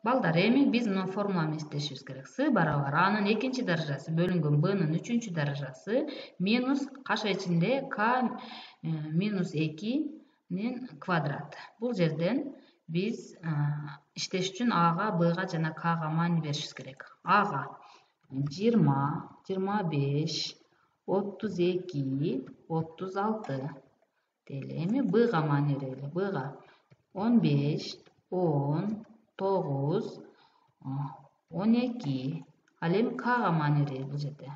Балдар, эми биз мына формуламы эстешибиз керек. С барабар A'нын экинчи даражасы бөлүнгөн B'нын үчүнчү даражасы минус каша ичинде К минус 2-нин квадраты. Бул жерден биз иштеш үчүн A'га, B'га жана K'га маани беришибиз керек. A'га 20, 25, 32, 36 дейли. Эми B'га маани берели. B'га 15, 10, 9, 12. Ал эми K'га маани берели бул жерде.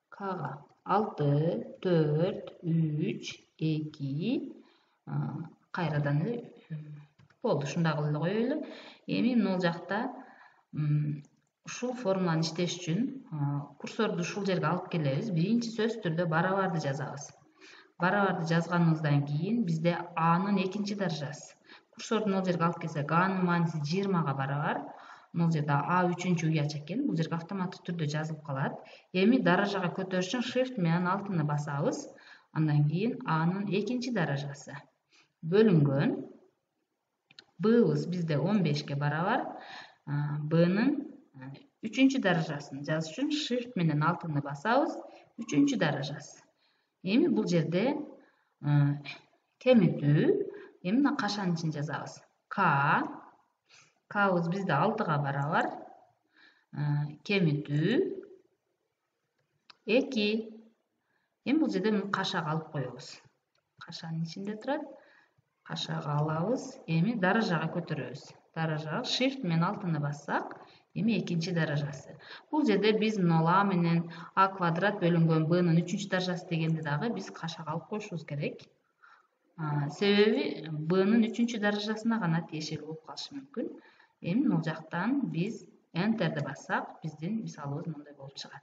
K'га 6, 4, 3, 2, кайрадан эле болду. Ушундай кылып эле коелу. Эми могул жакта ушул формуланы иштеш үчүн курсорду ушул жерге алып келебиз. Биринчи сөз түрдө барабарды жазабыз. Барабарды жазганыбыздан кийин бизде A'нын экинчи даражасы. Курсорду могул жерге алып келсек, A'нын мааниси 20га барабар. Могул жерде А үчүнчү уяч экен. Бул жерге автоматтык түрдө жазылып калат. Эми даражага көтөрүш үчүн shift менен алтыны басабыз. Андан кийин A'нын экинчи даражасы бөлүнгөн B'быз бизде 15ге барабар. B'нын үчүнчү даражасын жазыш үчүн shift менен алтыны басабыз. Үчүнчү даражасы. Эми бул жерде кемитүү. Эми мына кашанын ичин жазабыз. K'быз бизде 6га барабар. Кемитүү 2. Эми бул жерде кашага алып коебуз. Кашанын ичинде турат. Кашага алабыз. Эми даражага көтөрөбүз. Даражага shift менен алтыны бассак, эми экинчи даражасы. Бул жерде биз мына А менен А квадрат бөлүнгөн B'нын үчүнчү даражасы дегенди дагы биз кашага алып коюшубуз керек. Себеби B'нын үчүнчү даражасына гана тиешелүү болуп калышы мүмкүн. Эми могул жактан биз Enter'ди бассак, биздин мисалыбыз мындай болуп чыгат.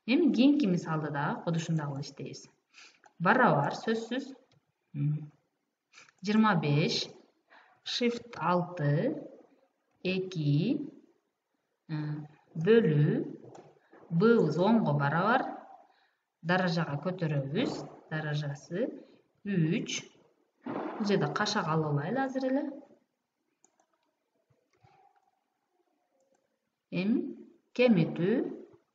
Эми кийинки мисалды дагы куду ушундай кылып иштейбиз. Барабар сөзсүз 25, shift 6, 2, бөлүү, B'быз 10го барабар, даражага көтөрөбүз, даражасы 3. Бул жерде кашага ала алайлы азыр эле. Эми кемитүү,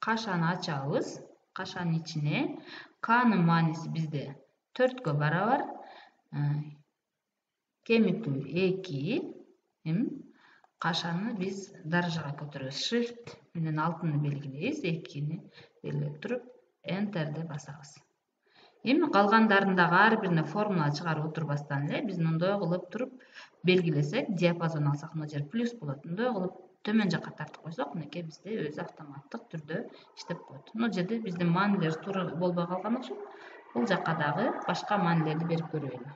кашаны ачабыз, кашанын ичине K'нын мааниси бизде 4гө барабар, кемитүү 2. Эми кашаны биз даражага көтөрөбүз. Shift менен алтыны белгилейбиз, 2-ни белгилеп туруп, Enter'ди басабыз. Эми калгандарын дагы ар бирине формула чыгарып отурбастан эле биз мындай кылып туруп белгилесек, диапазон алсак, мына жер плюс болот. Мындай кылып төмөн жакка тартып койсок, мынакей бизде өзү автоматтык түрдө иштеп коет. Мына жерде биздин маанилер туура болбой калган окшойт. Бул жакка дагы башка маанилерди берип көрөлү.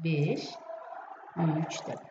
5, 3 деп.